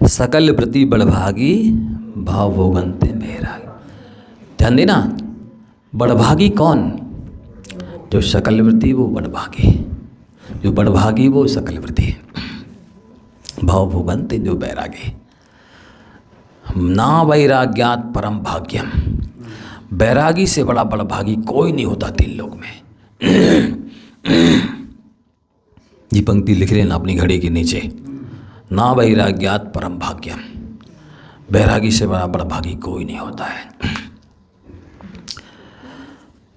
सकल वृत्ति बड़भागी भाव भोगंते बैरागी। ध्यान देना, बड़भागी कौन? जो सकल वृत्ति वो बड़भागी, जो बड़भागी वो सकल वृत्ति, भाव भोगंते जो बैरागी। ना वैराग्यात परम भाग्यम, बैरागी से बड़ा बड़भागी कोई नहीं होता तीन लोक में। ये पंक्ति लिख लेना अपनी घड़ी के नीचे, ना वैराग्यात परम भाग्यम, बैरागी से बड़ा बड़भागी कोई नहीं होता है।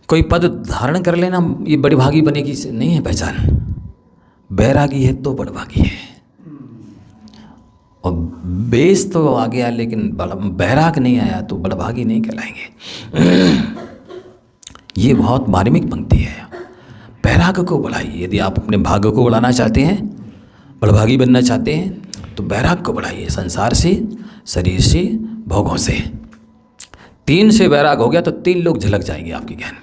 कोई पद धारण कर लेना ये बड़भागी बनेगी से नहीं है पहचान। बैरागी है तो बड़भागी है, और बेस तो आ गया लेकिन बैराग नहीं आया तो बड़भागी नहीं कहलाएंगे। ये बहुत मार्मिक पंक्ति है। बैराग को बढ़ाइए, यदि आप अपने भाग्य को बढ़ाना चाहते हैं, बड़भागी बनना चाहते हैं तो बैराग को बढ़ाइए, संसार से, शरीर से, भोगों से। तीन से बैराग हो गया तो तीन लोग झलक जाएंगे आपके ज्ञान में।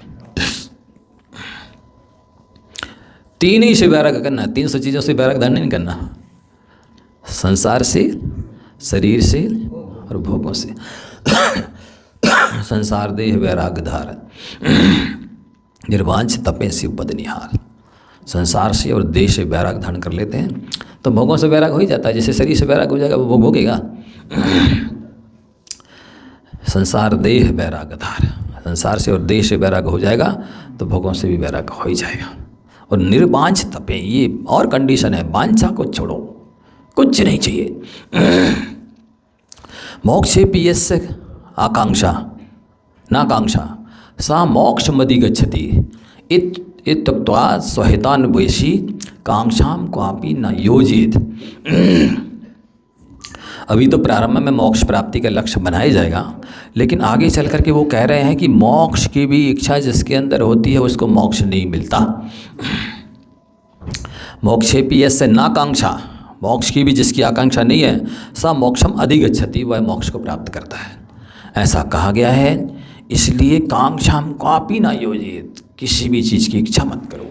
तीन ही से बैराग करना, 300 चीज़ों से बैराग धारण नहीं करना, संसार से, शरीर से और भोगों से। संसार देह वैराग धार, निर्वांछ तपे शिव पद निहार। संसार से और देह से वैराग धारण कर लेते हैं तो भोगों से वैराग हो ही जाता है। जैसे शरीर से वैराग हो जाएगा वो भोगेगा। संसार देह वैराग धार, संसार से और देह से वैराग हो जाएगा तो भोगों से भी वैराग हो ही जाएगा। और निर्वांछ तपे, ये और कंडीशन है, वांछा को छोड़ो, कुछ नहीं चाहिए। मोक्षे पीयस्य आकांक्षा नाकांक्षा सा मोक्ष मदि गच्छति इत्युक्त्वा स्वहितान्वेषी कांक्षाम क्वापि न योजित। अभी तो प्रारंभ में मोक्ष प्राप्ति का लक्ष्य बनाया जाएगा, लेकिन आगे चल कर के वो कह रहे हैं कि मोक्ष की भी इच्छा जिसके अंदर होती है उसको मोक्ष नहीं मिलता। मोक्षे पीयस्य नाकांक्षा, मोक्ष की भी जिसकी आकांक्षा नहीं है, सा मोक्षम अधिगच्छति, वह मोक्ष को प्राप्त करता है, ऐसा कहा गया है। इसलिए कांक्षाम क्वापि न योजित, किसी भी चीज़ की इच्छा मत करो।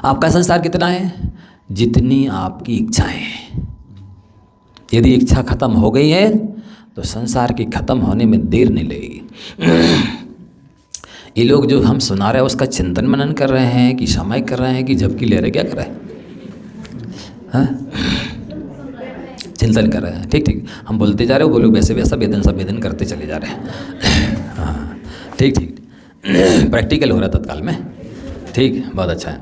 आपका संसार कितना है? जितनी आपकी इच्छाएं हैं। यदि इच्छा खत्म हो गई है तो संसार की खत्म होने में देर नहीं लगेगी। ये लोग जो हम सुना रहे हैं उसका चिंतन मनन कर रहे हैं कि समय कर रहे हैं कि झपकी ले रहे, क्या कर रहे हैं? चिंतन कर रहे हैं। ठीक ठीक, हम बोलते जा रहे हो, बोलो वैसे वैसा वेदन संवेदन करते चले जा रहे हैं। हाँ ठीक ठीक, प्रैक्टिकल हो रहा है तत्काल में। ठीक, बहुत अच्छा है।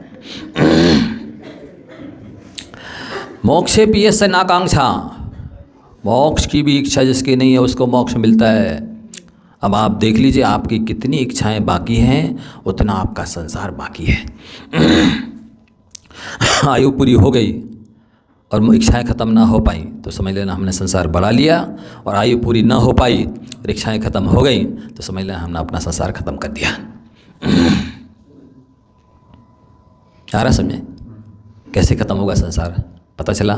मोक्षे पीयस्य नाकांक्षा, मोक्ष की भी इच्छा जिसकी नहीं है उसको मोक्ष मिलता है। अब आप देख लीजिए आपकी कितनी इच्छाएं बाकी हैं, उतना आपका संसार बाकी है। आयु पूरी हो गई और इच्छाएं खत्म ना हो पाई तो समझ लेना हमने संसार बढ़ा लिया, और आयु पूरी ना हो पाई और इच्छाएं खत्म हो गई तो समझ लेना हमने अपना संसार खत्म कर दिया। आ रहा समझे कैसे खत्म होगा संसार? पता चला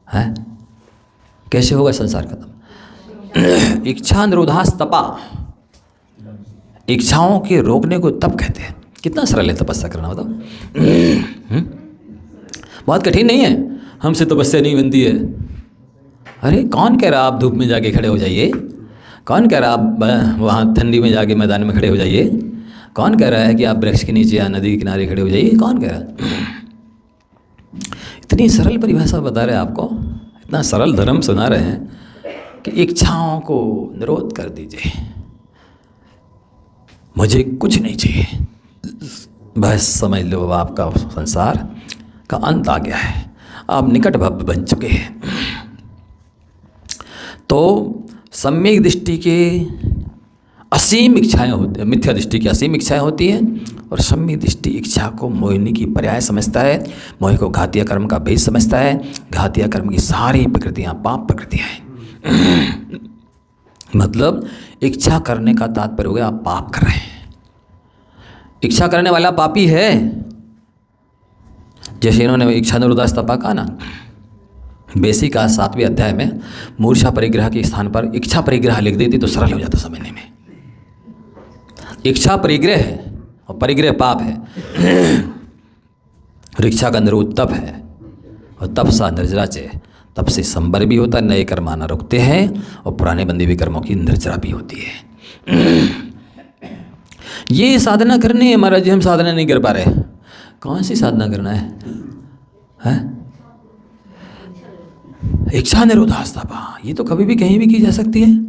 है कैसे होगा संसार खत्म? इच्छा निरोधास्तपा, इच्छाओं के रोकने को तप कहते हैं। कितना सरल है तपस्या करना, बताओ। बहुत कठिन नहीं है, हमसे तपस्या नहीं बनती है। अरे कौन कह रहा आप धूप में जाके खड़े हो जाइए? कौन कह रहा आप वहाँ ठंडी में जाके मैदान में खड़े हो जाइए? कौन कह रहा है कि आप वृक्ष के नीचे या नदी के किनारे खड़े हो जाइए? कौन कह रहा है? इतनी सरल परिभाषा बता रहे हैं आपको, इतना सरल धर्म सुना रहे हैं कि इच्छाओं को निरोध कर दीजिए, मुझे कुछ नहीं चाहिए, बस समझ लो आपका संसार का अंत आ गया है, आप निकट भव्य बन चुके हैं। तो सम्यक दृष्टि के असीम इच्छाएं होती हैं, मिथ्या दृष्टि की असीम इच्छाएं होती हैं, और सम्यक दृष्टि इच्छा को मोहिनी की पर्याय समझता है, मोह को घातीय कर्म का भेद समझता है। घातीय कर्म की सारी प्रकृतियां पाप प्रकृतियां हैं। मतलब इच्छा करने का तात्पर्य हो गया आप पाप कर रहे हैं। इच्छा करने वाला पापी है। जैसे इन्होंने इच्छा निरोधास्तपा कहा ना, बेसिक का 7वें अध्याय में मूर्छा परिग्रह के स्थान पर इच्छा परिग्रह लिख देती तो सरल हो जाता समझने में। इच्छा परिग्रह है और परिग्रह पाप है, और इच्छा का निरोध तप है, और तप सा निर्जराचे, तब से संबर भी होता है, नए कर्म आना रुकते हैं और पुराने बंधे हुए कर्मों की निर्जरा भी होती है। ये साधना करनी है महाराज जी, हम साधना नहीं कर पा रहे। कौन सी साधना करना है? इच्छा निरोधास्तपा, ये तो कभी भी कहीं भी की जा सकती है।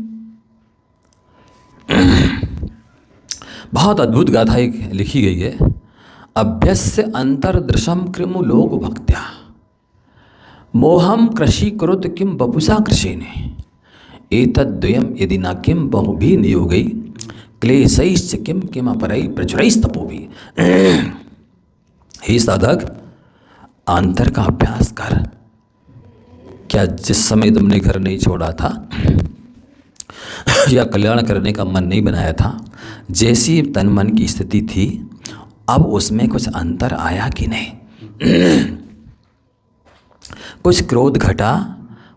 बहुत अद्भुत गाथा एक लिखी गई है। अभ्यस्य अंतर्दृशम कृमु लोक भक्त्या मोहम कृषि करोत किम बपुषा कृषिने एतद्वयम यदि न किम बहुभी नियोगई क्लेशैश्च किम किम अपरई प्रचुरैस्तपोभी। हे साधक, अंतर का अभ्यास कर। क्या जिस समय तुमने घर नहीं छोड़ा था या कल्याण करने का मन नहीं बनाया था, जैसी तन मन की स्थिति थी, अब उसमें कुछ अंतर आया कि नहीं? कुछ क्रोध घटा,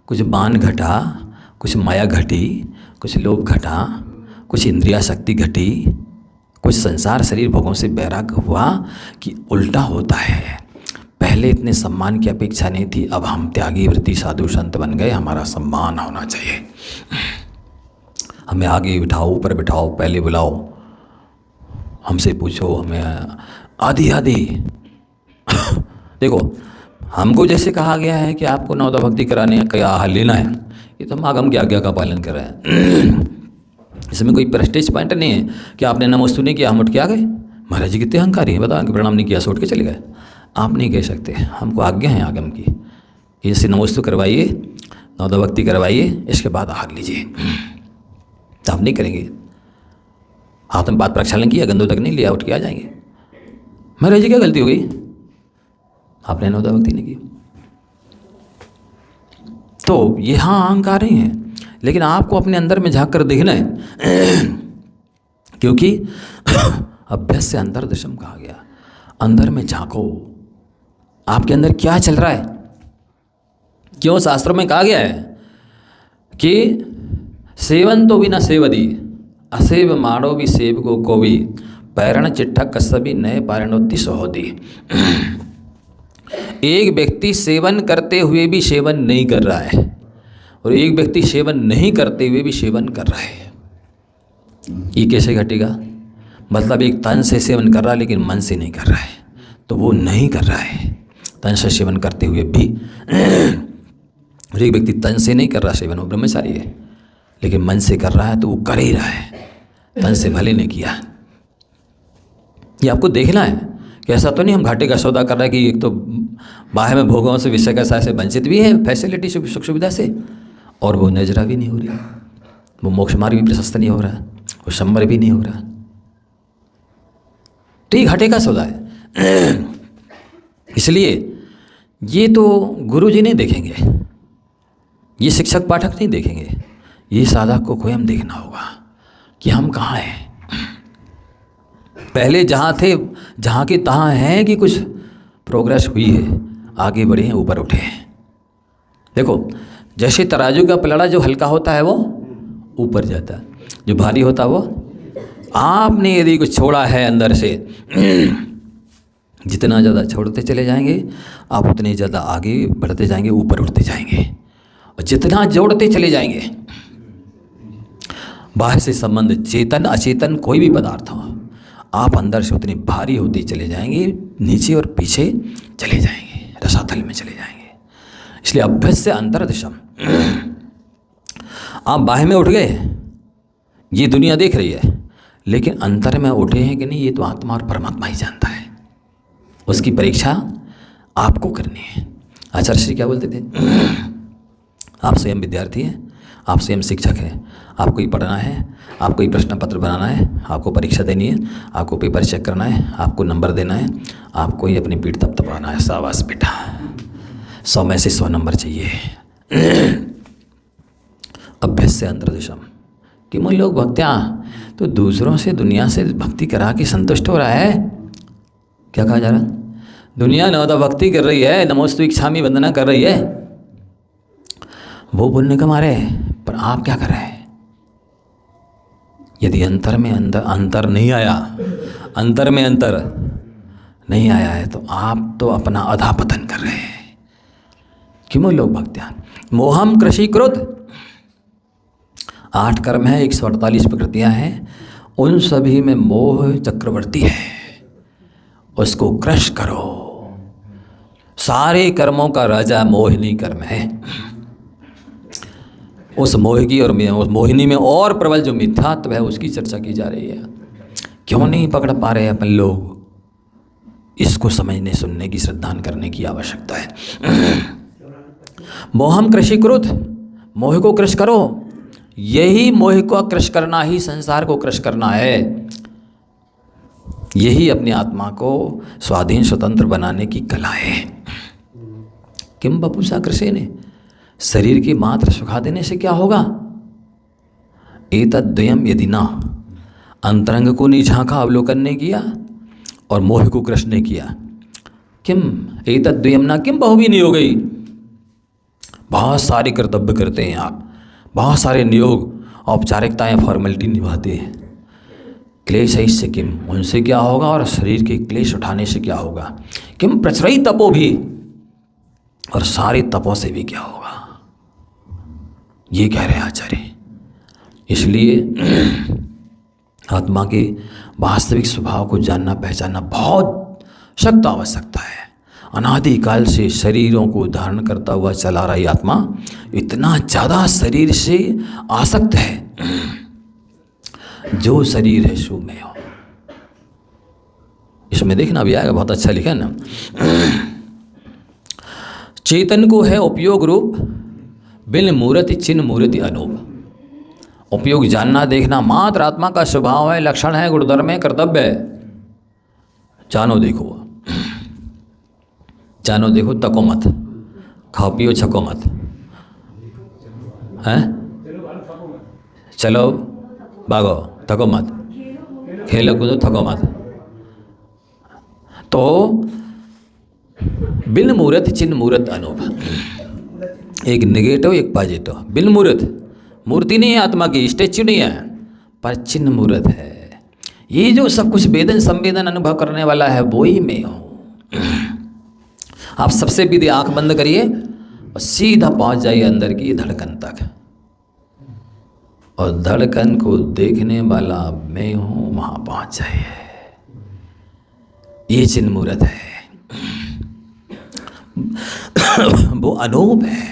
कुछ मान घटा, कुछ माया घटी, कुछ लोभ घटा, कुछ इंद्रिया शक्ति घटी, कुछ संसार शरीर भोगों से वैराग्य हुआ कि उल्टा होता है। पहले इतने सम्मान की अपेक्षा नहीं थी, अब हम त्यागी वृत्ति साधु संत बन गए, हमारा सम्मान होना चाहिए। हमें आगे बिठाओ, ऊपर बिठाओ, पहले बुलाओ, हमसे पूछो, हमें आदि आदि। देखो, हमको जैसे कहा गया है कि आपको नवदा भक्ति कराने का आहार लेना है, ये तो हम आगम की आज्ञा का पालन कर रहे हैं। इसमें कोई प्रेस्टीज पॉइंट नहीं है कि आपने नमस्तु नहीं किया हम उठ के आ गए। महाराज जी कितने अहंकारी हैं, बताओ कि प्रणाम नहीं किया सो उठ के चले गए। आप नहीं कह सकते, हमको आज्ञा है आगम की, इससे नमस्तु करवाइए, नवदा भक्ति करवाइए, इसके बाद आहार लीजिए। तो आप नहीं करेंगे, हाथ में पाद प्रक्षालन किया, गंदों तक नहीं लिया, उठ के आ जाएंगे। महाराज जी क्या गलती हो गई? आपने नवदा भक्ति नहीं की। तो यहाँ अहंकार नहीं है, लेकिन आपको अपने अंदर में झांक कर देखना है। क्योंकि अभ्यास से अंतर्दृशम कहा गया, अंदर में झांको, आपके अंदर क्या चल रहा है। क्यों शास्त्रों में कहा गया है कि सेवन तो बिना सेवदी असेव माड़ो भी सेवको को भी पैरण चिट्ठा कसबी नए पारणोत्ति सहोदी। एक व्यक्ति सेवन करते हुए भी सेवन नहीं कर रहा है और एक व्यक्ति सेवन नहीं करते हुए भी सेवन कर रहा है, ये कैसे घटेगा? मतलब एक तन से सेवन कर रहा है लेकिन मन से नहीं कर रहा है, तो वो नहीं कर रहा है तन से सेवन करते हुए भी। और एक व्यक्ति तन से नहीं कर रहा सेवन, वो ब्रह्मचारी है, लेकिन मन से कर रहा है तो वो कर ही रहा है, तन से भले नहीं किया। ये आपको देखना है कि ऐसा तो नहीं हम घाटे का सौदा कर रहे हैं कि एक तो बाहर में भोगों से विषय का से वंचित भी है, फैसिलिटी सुख सुविधा से, और वो नजरा भी नहीं हो रही, वो मोक्ष मार्ग भी प्रशस्त नहीं हो रहा, वो संवर भी नहीं हो रहा, तो ये घाटे का सौदा है। इसलिए ये तो गुरु जी नहीं देखेंगे, ये शिक्षक पाठक नहीं देखेंगे, ये साधक को स्वयं देखना होगा कि हम कहाँ हैं। पहले जहाँ थे जहाँ के तहाँ हैं कि कुछ प्रोग्रेस हुई है, आगे बढ़े हैं, ऊपर उठे हैं। देखो, जैसे तराजू का पलड़ा जो हल्का होता है वो ऊपर जाता है, जो भारी होता है वो, आपने यदि कुछ छोड़ा है अंदर से, जितना ज़्यादा छोड़ते चले जाएंगे आप उतने ज़्यादा आगे बढ़ते जाएंगे, ऊपर उठते जाएंगे। और जितना जोड़ते चले जाएंगे, बाहर से संबंध चेतन अचेतन कोई भी पदार्थ हो, आप अंदर से उतने भारी होते चले जाएंगे, नीचे और पीछे चले जाएंगे, रसातल में चले जाएंगे। इसलिए अभ्यास से अंतर्दृशम। आप बाहर में उठ गए, ये दुनिया देख रही है, लेकिन अंतर में उठे हैं कि नहीं ये तो आत्मा और परमात्मा ही जानता है। उसकी परीक्षा आपको करनी है। आचार्य श्री क्या बोलते थे? आप स्वयं विद्यार्थी हैं, आप स्वयं शिक्षक हैं, आपको ही पढ़ना है, आपको ही प्रश्न पत्र बनाना है, आपको परीक्षा देनी है, आपको पेपर चेक करना है, आपको नंबर देना है, आपको ही अपनी पीठ थपथपाना है। शाबाश बेटा, 100 में से 100 नंबर चाहिए। अभ्यास से अंतर्दृशम कि मूल लोग भक्त्या तो दूसरों से दुनिया से भक्ति करा के संतुष्ट हो रहा है। क्या कहा जा रहा है? दुनिया नवदा भक्ति कर रही है, नमोस्तु इच्छामि वंदना कर रही है, वो बोलने का मारे, पर आप क्या कर रहे हैं? यदि अंतर में अंतर नहीं आया, अंतर में अंतर नहीं आया है, तो आप तो अपना अधापतन कर रहे हैं। किमो लोग भक्त्यान। मोहम कृषि क्रोध, 8 कर्म हैं, 148 प्रकृतियां हैं, उन सभी में मोह चक्रवर्ती है, उसको क्रश करो। सारे कर्मों का राजा मोहिनी कर्म है। उस मोह की और उस मोहिनी में और प्रबल जो मिथ्यात्व है उसकी चर्चा की जा रही है। क्यों नहीं पकड़ पा रहे अपन लोग? इसको समझने सुनने की श्रद्धा करने की आवश्यकता है। मोहम कृषि क्रोध, मोह को क्रश करो। यही मोह को क्रश करना ही संसार को क्रश करना है। यही अपनी आत्मा को स्वाधीन स्वतंत्र बनाने की कला है। किम बपुषा कृषेने, शरीर की मात्र सुखा देने से क्या होगा? एतद्द्वयम यदि ना, अंतरंग को नहीं झांका, अवलोकन नहीं किया और मोह को क्रश नहीं किया। किम एतद्द्वयम ना किम, बहुवी नहीं हो गई। बहुत सारे कर्तव्य करते हैं आप, बहुत सारे नियोग औपचारिकताएं फॉर्मेलिटी निभाते हैं। क्लेश है इससे किम, उनसे क्या होगा? और शरीर के क्लेश उठाने से क्या होगा? किम प्रचुरई तपो भी, और सारे तपों से भी क्या होगा? ये कह रहे हैं आचार्य। इसलिए आत्मा के वास्तविक स्वभाव को जानना पहचानना बहुत सख्त आवश्यकता है। अनादिकाल से शरीरों को धारण करता हुआ चला रही आत्मा इतना ज़्यादा शरीर से आसक्त है, जो शरीर है सो में हो। इसमें देखना भी आएगा, बहुत अच्छा लिखा है ना। चेतन को है उपयोग रूप, बिन मूर्ति चिन्ह मूर्ति अनूप। उपयोग जानना देखना मात्र आत्मा का स्वभाव है, लक्षण है, गुणधर्म है, कर्तव्य है। जानो देखो, जानो देखो, तको मत, खाओ पियो छको मत, हैं? चलो भागो, थको मत, खेलो कूदो, थको मत। तो बिन मूर्त चिन्ह मूर्त अनूप, एक निगेटिव एक पॉजिटिव। बिन मूर्त, मूर्ति नहीं है आत्मा की, स्टैच्यू नहीं है, पर चिन्ह मूर्त है। ये जो सब कुछ वेदन संवेदन अनुभव करने वाला है वो ही मैं हूँ। आप सबसे विधि आंख बंद करिए और सीधा पहुंच जाइए अंदर की धड़कन तक, और धड़कन को देखने वाला मैं हूँ, वहाँ पहुँच जाइए। ये चिन्ह मूर्त है, वो अनूप है,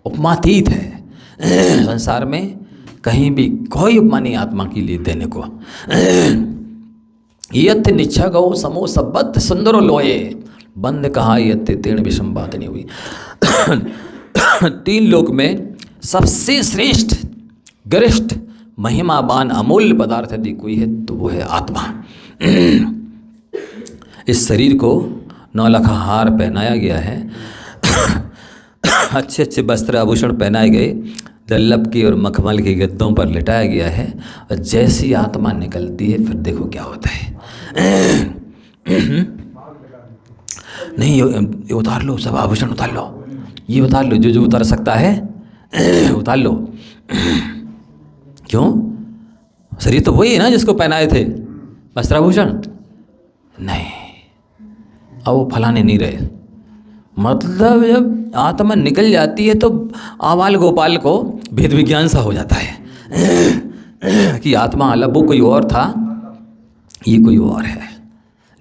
उपमातीत है। संसार में कहीं भी कोई उपमा नहीं आत्मा के लिए देने को। यथ निच्छा गौ समो सबद्ध सुंदरो लोये, बंद कहा यथ तेण विषम बात नहीं हुई। 3 लोक में सबसे श्रेष्ठ गरिष्ठ महिमावान अमूल्य पदार्थ यदि कोई है तो वो है आत्मा। इस शरीर को 9 लाख हार पहनाया गया है, अच्छे अच्छे वस्त्र आभूषण पहनाए गए, दल्लभ की और मखमल के गद्दों पर लिटाया गया है, और जैसी आत्मा निकलती है फिर देखो क्या होता है। नहीं ये उतार लो, सब आभूषण उतार लो, ये उतार लो, जो जो उतार सकता है उतार लो। क्यों? शरीर तो वही है ना जिसको पहनाए थे वस्त्राभूषण। नहीं, अब वो फलाने नहीं रहे। मतलब जब आत्मा निकल जाती है तो आवाल गोपाल को भेद विज्ञान सा हो जाता है कि आत्मा अलग, वो कोई और था, ये कोई और है।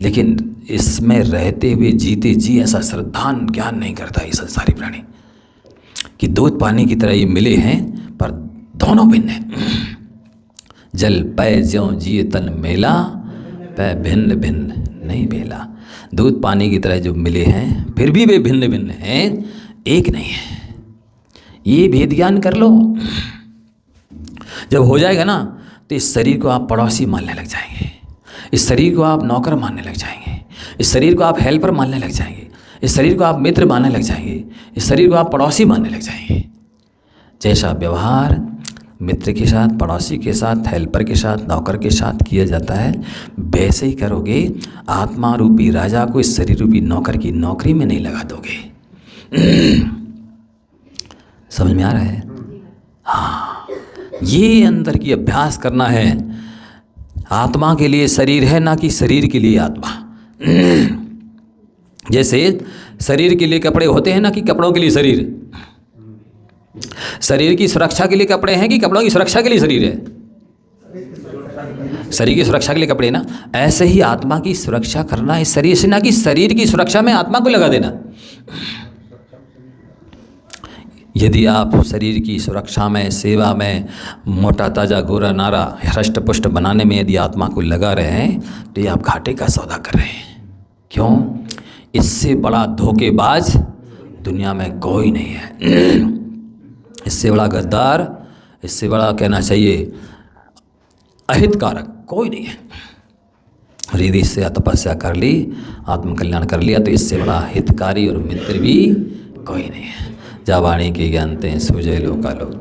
लेकिन इसमें रहते हुए जीते जी ऐसा श्रद्धान ज्ञान नहीं करता ये संसारी प्राणी कि दूध पानी की तरह ये मिले हैं पर दोनों भिन्न हैं। जल पै ज्यों जिए तन मेला, पै भिन्न भिन्न नहीं बेला। दूध पानी की तरह जो मिले हैं फिर भी वे भिन्न भिन्न हैं, एक नहीं है। ये भेद ज्ञान कर लो। जब हो जाएगा ना तो इस शरीर को आप पड़ोसी मानने लग जाएंगे, इस शरीर को आप नौकर मानने लग जाएंगे, इस शरीर को आप हेल्पर मानने लग जाएंगे, इस शरीर को आप मित्र मानने लग जाएंगे, इस शरीर को आप पड़ोसी मानने लग जाएंगे। जैसा व्यवहार मित्र के साथ, पड़ोसी के साथ, हेल्पर के साथ, नौकर के साथ किया जाता है, वैसे ही करोगे। आत्मा रूपी राजा को इस शरीर रूपी नौकर की नौकरी में नहीं लगा दोगे। समझ में आ रहा है? हाँ, ये अंदर की अभ्यास करना है। आत्मा के लिए शरीर है, ना कि शरीर के लिए आत्मा। जैसे शरीर के लिए कपड़े होते हैं ना कि कपड़ों के लिए शरीर? शरीर की सुरक्षा के लिए कपड़े हैं कि कपड़ों की सुरक्षा के लिए शरीर है? शरीर की सुरक्षा के लिए कपड़े ना। ऐसे ही आत्मा की सुरक्षा करना इस शरीर से, ना कि शरीर की सुरक्षा में आत्मा को लगा देना। यदि आप शरीर की सुरक्षा में, सेवा में, मोटा ताजा गोरा नारा हृष्ट पुष्ट बनाने में यदि आत्मा को लगा रहे हैं तो ये आप घाटे का सौदा कर रहे हैं। क्यों? इससे बड़ा धोखेबाज दुनिया में कोई नहीं है। इससे बड़ा गद्दार, इससे बड़ा कहना चाहिए अहितकारक कोई नहीं है। और यदि इससे तपस्या कर ली, आत्मकल्याण कर लिया, तो इससे बड़ा हितकारी और मित्र भी कोई नहीं है। जा वाणी की ज्ञानते सूझे लोकालोक।